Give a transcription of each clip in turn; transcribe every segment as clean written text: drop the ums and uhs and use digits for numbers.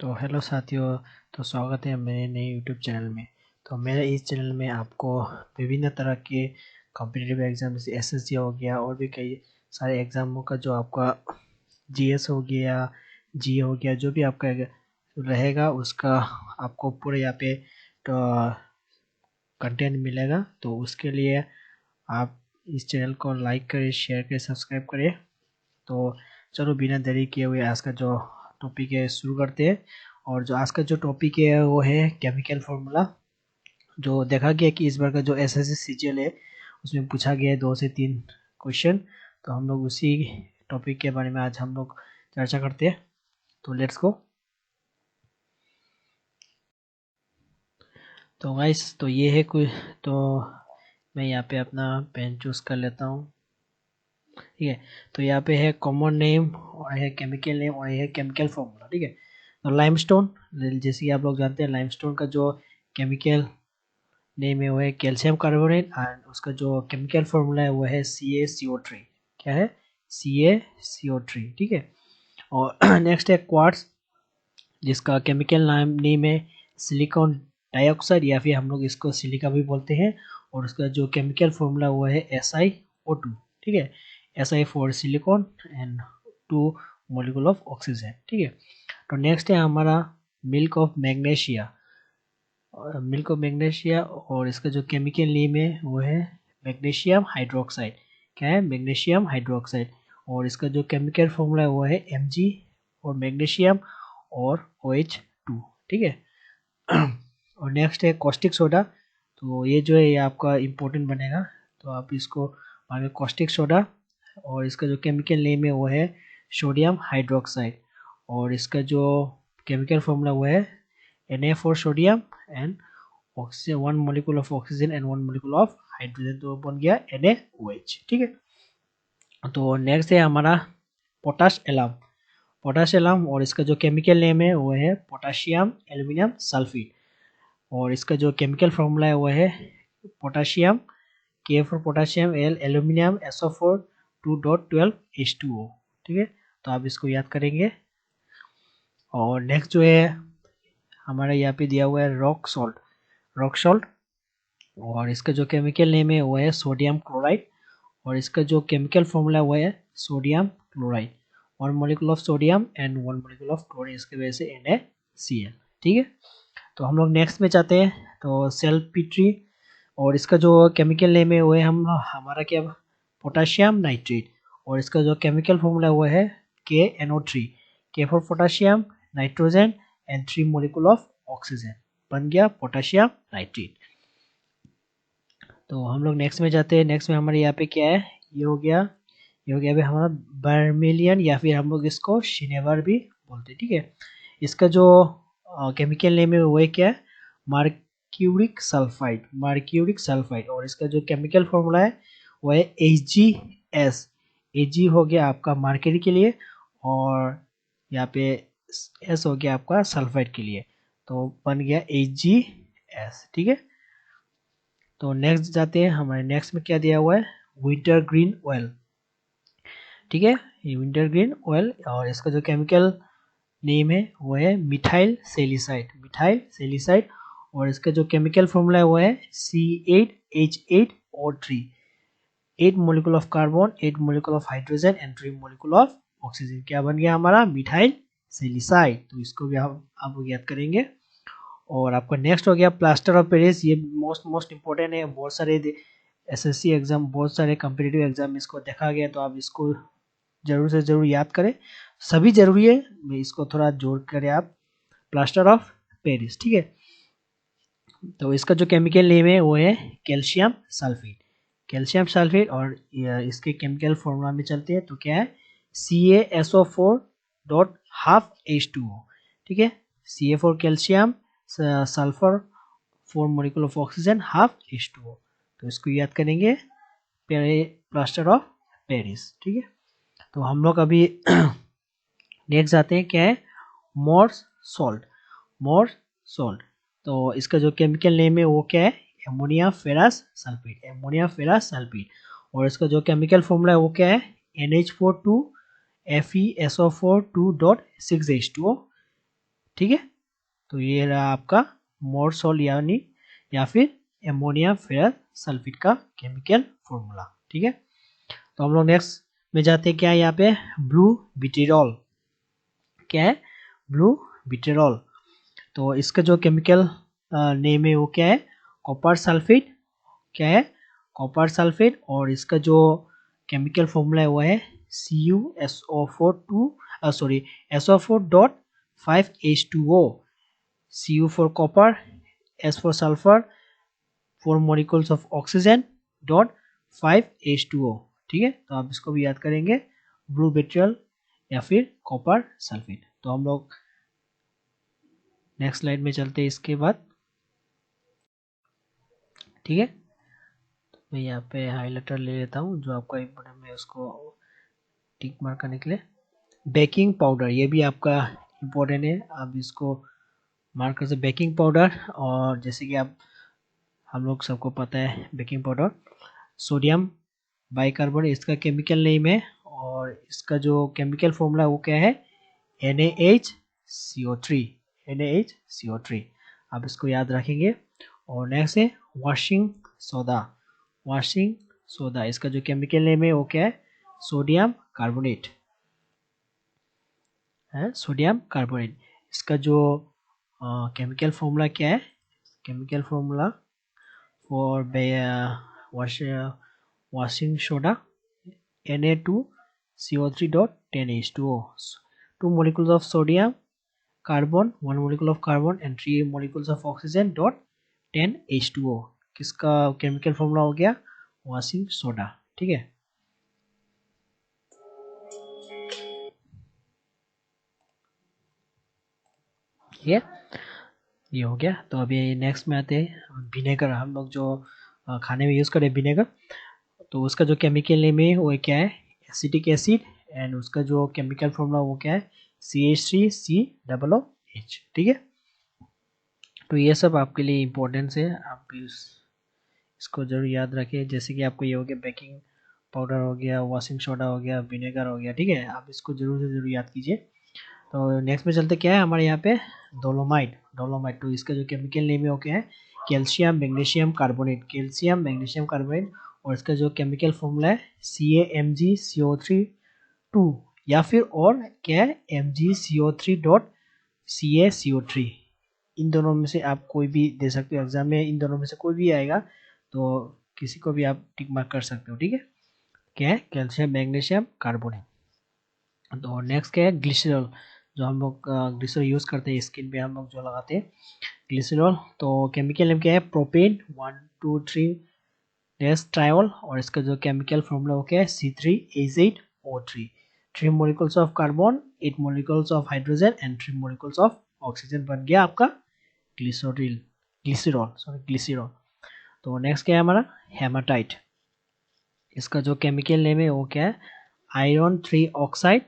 तो हेलो साथियों। तो स्वागत है मेरे नए यूट्यूब चैनल में। तो मेरे इस चैनल में आपको विभिन्न तरह के कॉम्पिटिटिव एग्जाम जैसे एसएससी हो गया और भी कई सारे एग्जामों का जो आपका जीएस हो गया, जी हो गया, जो भी आपका रहेगा उसका आपको पूरे यहाँ पे तो कंटेंट मिलेगा। तो उसके लिए आप इस चैनल को लाइक करें, शेयर करें, सब्सक्राइब करें। तो चलो बिना देरी किए हुए आज का जो टॉपिक है शुरू करते हैं। और जो आज का जो टॉपिक है वो है केमिकल फार्मूला। जो देखा गया कि इस बार का जो एसएससी सीजीएल है उसमें पूछा गया है 2 से 3 क्वेश्चन। तो हम लोग उसी टॉपिक के बारे में आज हम लोग चर्चा करते हैं। तो लेट्स गो। तो गाइस, तो ये है कोई, तो मैं यहाँ पे अपना पेन चूज कर लेता हूँ। ठीक है, तो यहाँ पे है कॉमन नेम और है केमिकल नेम और है केमिकल फॉर्मूला। ठीक है, तो लाइमस्टोन, जैसे कि आप लोग जानते हैं लाइमस्टोन का जो केमिकल नेम है वो है कैल्शियम कार्बोनेट एंड उसका जो केमिकल फॉर्मूला है वो है CaCO3। क्या है? CaCO3। ठीक है, और नेक्स्ट है क्वार्ट्स, जिसका केमिकल नेम है सिलिकॉन डाइऑक्साइड या फिर हम लोग इसको सिलिका भी बोलते हैं। और उसका जो केमिकल फॉर्मूला वो है SiO2। ठीक है, Si for silicon and 2 molecule of oxygen. ठीक है, तो नेक्स्ट है हमारा मिल्क ऑफ मैग्नीशिया, और इसका जो केमिकल नेम है वो है मैग्नीशियम हाइड्रोक्साइड। क्या है? Magnesium hydroxide. और इसका जो केमिकल फॉर्मूला है वो है Mg और मैग्नीशियम और OH2। ठीक है, और नेक्स्ट है कॉस्टिक सोडा। तो ये जो है ये आपका इम्पोर्टेंट बनेगा, तो आप इसको आगे कॉस्टिक सोडा। और इसका जो केमिकल नेम है वो है सोडियम हाइड्रोक्साइड। और इसका जो केमिकल फॉर्मूला वो है Na for sodium and oxygen, 1 molecule of oxygen and 1 molecule of hydrogen, तो बन गया NaOH। ठीक है, तो नेक्स्ट है हमारा पोटाश एलम। पोटाश एलम और इसका जो केमिकल नेम है वो है पोटाशियम एल्यूमिनियम सल्फेट। और इसका जो केमिकल फॉर्मूला है वो है potassium, K for potassium, L aluminium, SO for 2.12 H2O। ठीक है, तो आप इसको याद करेंगे। और नेक्स्ट जो है हमारा यहाँ पे दिया हुआ है रॉक सॉल्ट। रॉक सॉल्ट और इसका जो केमिकल नेम है वो है सोडियम क्लोराइड। और इसका जो केमिकल फॉर्मूला वो है sodium chloride, 1 molecule of sodium and 1 molecule of chlorine, इसके वजह से NaCl। ठीक है, तो हम लोग नेक्स्ट में चाहते हैं तो सेल्फिट्री। और इसका जो केमिकल नेम है वो है हमारा क्या, पोटाशियम नाइट्रेट। और इसका जो केमिकल फॉर्मूला वो है KNO3, K for potassium, nitrogen and 3 molecule of oxygen, बन गया पोटाशियम नाइट्रेट। तो हम लोग नेक्स्ट में जाते हैं। नेक्स्ट में हमारे यहाँ पे क्या है, ये हो गया, ये हो गया अभी हमारा बर्मेलियन या फिर हम लोग इसको शिनेवर भी बोलते हैं। ठीक है, इसका जो केमिकल नेम है वो है क्या है, मर्क्यूरिक सल्फाइड, मर्क्यूरिक सल्फाइड। और इसका जो केमिकल फॉर्मूला है वो है HgS। Ag हो गया आपका मर्क्यूरी के लिए और यहाँ पे S हो गया आपका सल्फाइड के लिए, तो बन गया HgS। ठीक है, तो नेक्स्ट जाते हैं। हमारे नेक्स्ट में क्या दिया हुआ है, विंटर ग्रीन ऑयल। ठीक है, ये विंटर ग्रीन ऑयल और इसका जो केमिकल नेम है वो है मिथाइल सेलिसाइड, मिथाइल सेलिसाइड। और इसका जो केमिकल फॉर्मूला है वो है C8H8O3, 8 molecule of carbon, 8 molecule of hydrogen and 3 molecule of oxygen. क्या बन गया हमारा, मिथाइल सेलिसाइड। तो इसको भी आप याद करेंगे। और आपका नेक्स्ट हो गया प्लास्टर ऑफ पेरिस। ये मोस्ट इंपॉर्टेंट है, बहुत सारे एसएससी एग्जाम, बहुत सारे कॉम्पिटिटिव एग्जाम इसको देखा गया, तो आप इसको जरूर से जरूर याद करें, सभी जरूरी है, मैं इसको थोड़ा जोड़ करें आप, प्लास्टर ऑफ पेरिस। ठीक है, तो इसका जो केमिकल नेम है वो है कैल्शियम सल्फेट, कैल्शियम सल्फेट। और इसके केमिकल फॉर्मूला में चलते हैं तो क्या है, CaSO4 डॉट हाफ H2O। ठीक है, Ca for calcium, sulphur, 4 molecule of oxygen, half H2O। तो इसको याद करेंगे, प्लास्टर ऑफ पेरिस। ठीक है, तो हम लोग अभी नेक्स्ट आते हैं, क्या है, मोर्स सॉल्ट, मोर्स सॉल्ट। तो इसका जो केमिकल नेम है वो क्या है, ammonia ferrous sulphate, ammonia ferrous sulphate. और इसका जो केमिकल फॉर्मूला है वो क्या है, NH42 FeSO4 2.6H2O ठीक है। तो ये रहा आपका मोरसोल यानी या फिर एमोनिया फेरस सल्फेट का केमिकल फॉर्मूला। ठीक है, तो हम लोग नेक्स्ट में जाते हैं। क्या है यहाँ पे? ब्लू बिटेरॉल। क्या है? ब्लू बिटेरॉल। तो इसका जो केमिकल नेम है वो क्या है? Copper sulphate. क्या है? Copper sulphate. और इसका जो केमिकल फॉर्मूला है वो है CuSO4 sorry SO4.5H2O। Cu for copper, S for sulfur, 4 molecules of oxygen dot 5H2O। ठीक है, तो आप इसको भी याद करेंगे, ब्लू विट्रियल या फिर कॉपर सल्फेट। तो हम लोग नेक्स्ट स्लाइड में चलते हैं इसके बाद। ठीक है, मैं यहाँ पे हाइलाइटर ले लेता हूँ, जो आपका इम्पोर्टेंट है उसको टिक मार्क करने के लिए। बेकिंग पाउडर, ये भी आपका इम्पोर्टेंट है, आप इसको मार्क कर सकते। बेकिंग पाउडर, और जैसे कि आप हम लोग सबको पता है बेकिंग पाउडर सोडियम बाइकार्बोनेट इसका केमिकल नेम है। और इसका जो केमिकल फॉर्मूला वो क्या है? NaHCO3। NaHCO3 आप इसको याद रखेंगे। और नेक्स्ट है वॉशिंग सोडा। वॉशिंग सोडा इसका जो केमिकल नेम है वो क्या है? सोडियम कार्बोनेट है, सोडियम कार्बोनेट। इसका जो केमिकल फॉर्मूला क्या है? Chemical formula for washing soda Na2CO3.10H2O। 2 molecules of sodium carbon, 1 molecule of carbon and 3 molecules of oxygen dot 10H2O। किसका केमिकल फॉर्मूला हो गया? Washing soda. ठीक है, ये हो गया। तो अभी नेक्स्ट में आते हैं विनेगर। हम लोग जो खाने में यूज़ करें विनेगर, तो उसका जो केमिकल नेम है वो क्या है? Acetic acid. एंड उसका जो केमिकल फॉर्मूला वो क्या है? CH3COOH। ठीक है, तो ये सब आपके लिए इम्पोर्टेंस है, आप इसको जरूर याद रखें। जैसे कि आपको ये हो गया बेकिंग पाउडर हो गया, वॉशिंग सोडा हो गया, विनेगर हो गया। ठीक है, आप इसको जरूर से जरूर याद कीजिए। तो नेक्स्ट में चलते, क्या है हमारे यहाँ पे? डोलोमाइट। डोलोमाइट, तो इसका जो केमिकल नेम है वो क्या है? Calcium magnesium carbonate. Calcium magnesium carbonate. और इसका जो केमिकल फॉर्मूला है CaMgCO3 2, या फिर और क्या है? MgCO3.CaCO3। इन दोनों में से आप कोई भी दे सकते हो एग्जाम में, इन दोनों में से कोई भी आएगा तो किसी को भी आप टिक मार्क कर सकते हो। ठीक है, क्या है? Calcium magnesium carbonate. तो नेक्स्ट क्या है? ग्लिसरॉल। जो हम लोग ग्लिसरॉल यूज़ करते हैं स्किन पे, हम लोग जो लगाते हैं ग्लिसरॉल। तो केमिकल नेम क्या है? प्रोपेन 1,2,3 डेस ट्रायोल। और इसका जो केमिकल फॉर्मूला वो क्या है? C3H8O3। 3 molecules of carbon, 8 molecules of hydrogen and 3 molecules of oxygen बन गया आपका ग्लिसरॉल। ग्लिसरॉल। तो नेक्स्ट क्या है हमारा? हेमाटाइट। इसका जो केमिकल नेम है वो क्या है? आयरन 3 ऑक्साइड,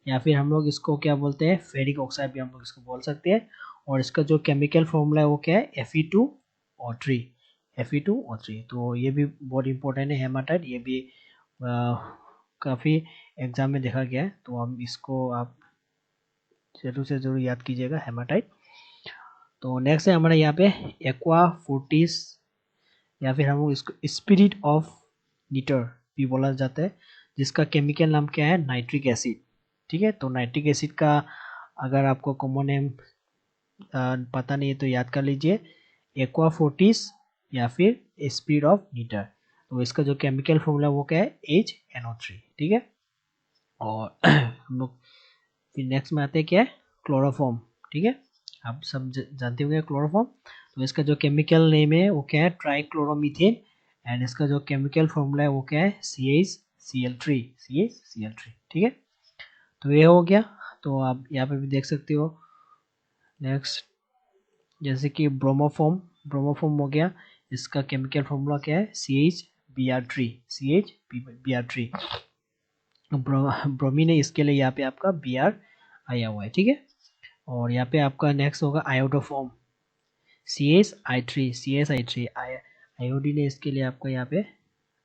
या फिर हम लोग इसको क्या बोलते हैं? फेरिक ऑक्साइड भी हम लोग इसको बोल सकते हैं। और इसका जो केमिकल फॉर्मूला है वो क्या है? Fe2O3। Fe2O3, तो ये भी बहुत इंपॉर्टेंट है हेमाटाइट। ये भी काफ़ी एग्जाम में देखा गया है, तो हम इसको आप जरूर से जरूर याद कीजिएगा, हेमाटाइट। तो नेक्स्ट है हमारे यहाँ पे एक्वा फोर्टिस, या फिर हम लोग इसको स्पिरिट ऑफ नीटर भी बोला जाता है, जिसका केमिकल नाम क्या है? Nitric acid. ठीक है, तो नाइट्रिक एसिड का अगर आपको कॉमन नेम पता नहीं है तो याद कर लीजिए, एक्वा फोर्टिस या फिर स्पिरिट ऑफ नीटर। तो इसका जो केमिकल फॉर्मूला वो क्या है? HNO3। ठीक है, और हम लोग फिर नेक्स्ट में आते हैं, क्या है? क्लोरोफॉर्म। ठीक है, आप सब जानते होंगे क्लोरोफॉर्म। तो इसका जो केमिकल नेम है वो क्या है? ट्राइक्लोरोमीथेन। एंड इसका जो केमिकल फॉर्मूला है वो क्या है? CHCl3। ठीक है, तो ये हो गया। तो आप यहाँ पे भी देख सकते हो। नेक्स्ट जैसे कि ब्रोमोफॉर्म। ब्रोमोफॉर्म हो गया, इसका केमिकल फॉर्मूला क्या है? CH Br3। ब्रोमीन है, इसके लिए यहाँ पे आपका Br आया हुआ है। ठीक है, और यहाँ पे आपका नेक्स्ट होगा आयोडोफॉर्म। CSI3। आयोडीन है, इसके लिए आपका यहाँ पे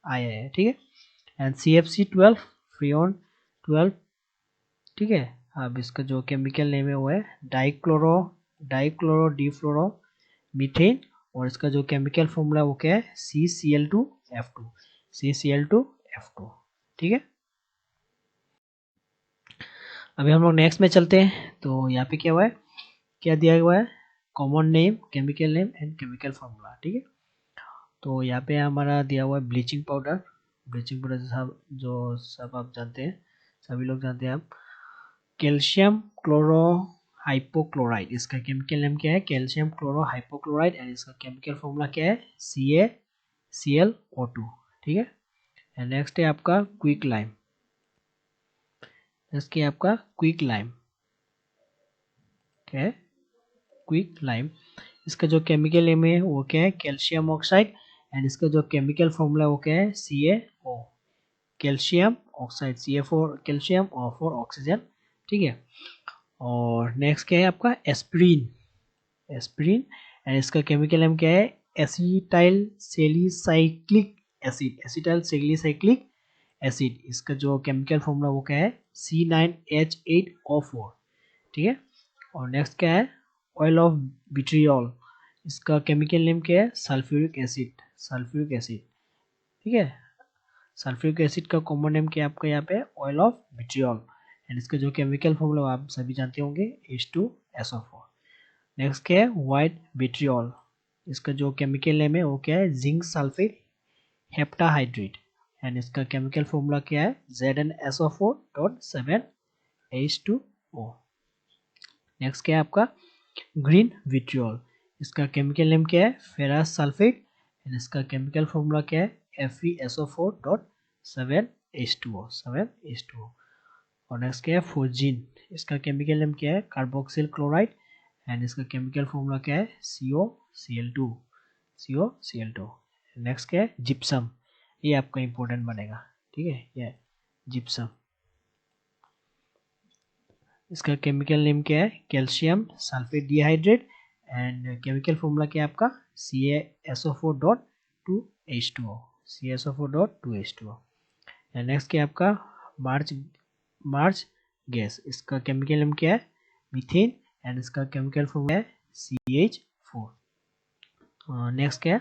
आया है। ठीक है, एंड CFC12 फ्रियोन 12। ठीक है, अब इसका जो केमिकल नेम है वो है डाइक्लोरो डिफ्लोरो मीथेन, और इसका जो केमिकल फॉर्मूला वो क्या है CCl2F2, CCl2F2। ठीक है, अभी हम लोग नेक्स्ट में चलते हैं। तो यहाँ पे क्या हुआ है, क्या दिया हुआ है, common name, chemical name and chemical formula. ठीक है, तो यहाँ पे हमारा दिया हुआ है ब्लीचिंग पाउडर। ब्लीचिंग पाउडर जो सब आप जानते हैं, सभी लोग जानते हैं आप। कैल्शियम क्लोरो हाइपोक्लोराइड, इसका केमिकल नेम क्या है, कैल्शियम क्लोरो हाइपोक्लोराइड, एंड इसका केमिकल फॉर्मूला क्या है CaClO2। ठीक है, एंड नेक्स्ट है आपका क्विक लाइम। इसके आपका क्विक लाइम क्या है, क्विक लाइम। इसका जो केमिकल नेम है वो क्या है, कैल्शियम ऑक्साइड, एंड इसका जो केमिकल फॉर्मूला वो क्या है CaO, calcium oxide, CA4 calcium और 4 ऑक्सीजन। ठीक है, और नेक्स्ट क्या है आपका एस्पिरिन, एस्पिरिन, एंड इसका केमिकल नेम क्या है acetyl salicylic acid, acetyl salicylic acid. इसका जो केमिकल फॉर्मूला वो क्या है C9H8O4। ठीक है, और नेक्स्ट क्या है ऑयल ऑफ विट्रियोल, इसका केमिकल नेम क्या है सल्फ्यूरिक एसिड, सल्फ्यूरिक एसिड। ठीक है, सल्फ्यूरिक एसिड का कॉमन नेम क्या है आपका यहाँ पे ऑयल ऑफ विट्रियोल, एंड इसका जो केमिकल फॉर्मूला आप सभी जानते होंगे H2SO4। नेक्स्ट क्या है व्हाइट विट्रियोल, इसका जो केमिकल नेम है वो क्या है जिंक सल्फेट हेप्टाहाइड्रेट, एंड इसका केमिकल फॉर्मूला क्या है ZnSO4.7H2O। नेक्स्ट क्या है आपका ग्रीन विट्रियोल, इसका केमिकल नेम क्या है फेरस सल्फेट, एंड इसका केमिकल फॉर्मूला क्या है FeSO4.7H2O, 7H2O। और नेक्स्ट क्या है फोर्जिन, इसका केमिकल नेम क्या है कार्बोक्सिल क्लोराइड, एंड इसका केमिकल फॉर्मूला क्या है COCl2, COCl2। नेक्स्ट क्या है जिप्सम, ये आपका इंपॉर्टेंट बनेगा। ठीक है, ये जिप्सम, इसका केमिकल नेम क्या है calcium sulphate dehydrate, and chemical formula क्या है आपका CaSO4.2H2O, CaSO4.2H2O। एंड नेक्स्ट क्या है आपका मार्च मार्च गैस, इसका केमिकल नेम क्या है मीथेन, एंड इसका केमिकल फॉर्मूला है CH4। नेक्स्ट क्या है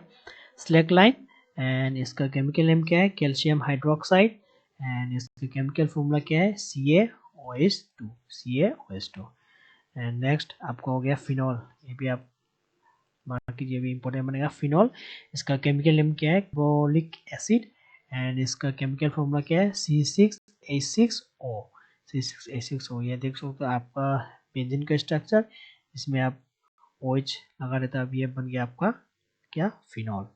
स्लैक लाइन, एंड इसका केमिकल नेम क्या है कैल्शियम हाइड्रोक्साइड, एंड इसका केमिकल फॉर्मूला क्या है CaOH2, CaOH2। एंड नेक्स्ट आपका हो गया फिनॉल, ये भी आप मार्क कीजिए, भी इंपॉर्टेंट बनेगा फिनॉल। इसका केमिकल नेम क्या है बोलिक एसिड, एंड इसका केमिकल फॉर्मूला क्या है C6H6O, C6H6O। ये देख सकते हो आपका बेंजीन का स्ट्रक्चर, इसमें आप OH लगा रहता है, अब ये बन गया आपका क्या फिनॉल।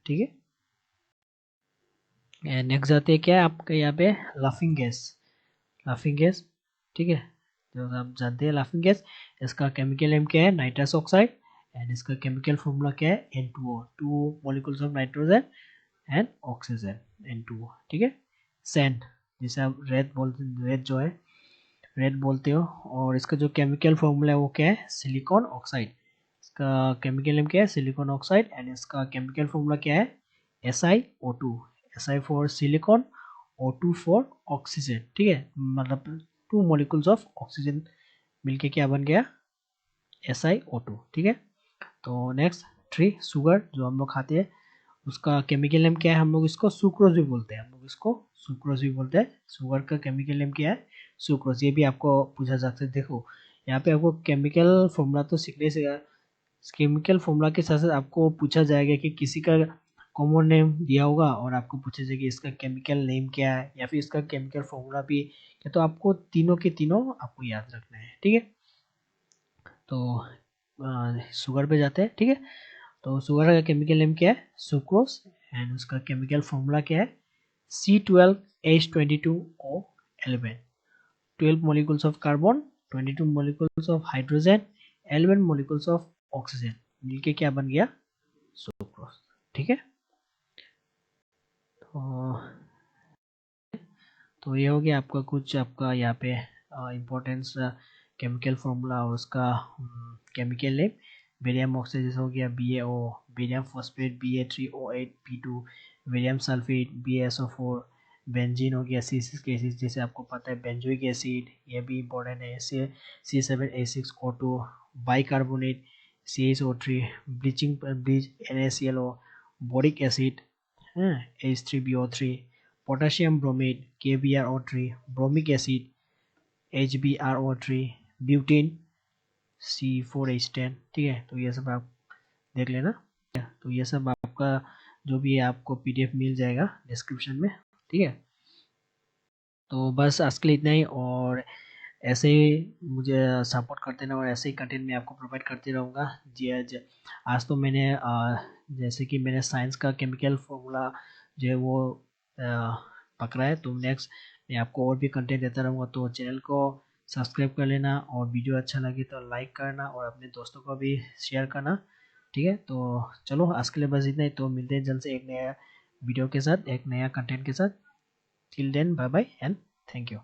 ठीक है, नेक्स्ट जाते हैं क्या है आपका यहाँ पे लाफिंग गैस, लाफिंग गैस। ठीक है, जो आप जानते हैं लाफिंग गैस, इसका केमिकल नेम क्या है नाइट्रस ऑक्साइड, एंड इसका केमिकल फॉर्मूला क्या है N2O, 2 molecules of nitrogen and oxygen, N2O। ठीक है, सैंड, जिसे आप रेत बोलते, रेत जो है रेत बोलते हो, और इसका जो केमिकल फॉर्मूला है वो क्या है सिलिकॉन ऑक्साइड, इसका केमिकल नेम क्या है सिलिकॉन ऑक्साइड, एंड इसका केमिकल फॉर्मूला क्या है SiO2, Si for silicon, O2 for oxygen. ठीक है, मतलब 2 मॉलिक्यूल्स ऑफ ऑक्सीजन मिलके क्या बन गया SiO2। ठीक है, तो नेक्स्ट 3 शुगर जो हम लोग खाते हैं, उसका केमिकल नेम क्या है, हम लोग इसको सुक्रोज भी बोलते हैं, हम लोग इसको सुक्रोज भी बोलते हैं। शुगर का केमिकल नेम क्या है सुक्रोज, ये भी आपको पूछा जा सकता है। देखो यहाँ पे आपको केमिकल फॉर्मूला तो सीखने से, केमिकल फॉर्मूला के साथ साथ आपको पूछा जाएगा कि किसी का कॉमन नेम दिया होगा और आपको पूछा जाएगा इसका केमिकल नेम क्या है या फिर इसका केमिकल फॉर्मूला भी क्या, तो आपको तीनों के तीनों आपको याद रखना है। ठीक है, तो शुगर पे जाते हैं। ठीक है, तो शुगर का केमिकल नेम क्या है सुक्रोज, एंड उसका केमिकल फॉर्मूला क्या है C12H22O11, 12 molecules of carbon, 22 molecules of hydrogen, 11 molecules of oxygen, मिलके क्या बन गया सुक्रोज। ठीक है, तो ये हो गया आपका कुछ आपका यहाँ पे इम्पोर्टेंस केमिकल फॉर्मूला और उसका केमिकल नेम। बेरियम ऑक्साइड जैसे हो गया BaO, barium phosphate BA3O8P2, barium sulphate BaSO4, benzene हो गया, C6 एसिड जैसे आपको पता है, बेंजोइक एसिड ये भी इम्पोर्टेंट है, C7H6O2, bicarbonate, CaSO3, bleach NaClO, boric acid, H3BO3, potassium bromate, KBrO3, bromic acid, HBrO3, butane, C4H10। ठीक है, तो ये सब आप देख लेना। तो ये सब आपका जो भी है आपको PDF मिल जाएगा डिस्क्रिप्शन में। ठीक है, तो बस आज के लिए इतना ही, और ऐसे ही मुझे सपोर्ट करते रहना और ऐसे ही कंटेंट मैं आपको प्रोवाइड करते रहूँगा। जी आज तो मैंने जैसे कि मैंने साइंस का केमिकल फॉर्मूला जो है वो पकड़ा है, तो नेक्स्ट मैं आपको और भी कंटेंट देता रहूँगा। तो चैनल को सब्सक्राइब कर लेना, और वीडियो अच्छा लगे तो लाइक करना और अपने दोस्तों को भी शेयर करना। ठीक है, तो चलो आज के लिए बस इतना ही, तो मिलते हैं जल्द से एक नया वीडियो के साथ, एक नया कंटेंट के साथ। Till then bye bye and thank you.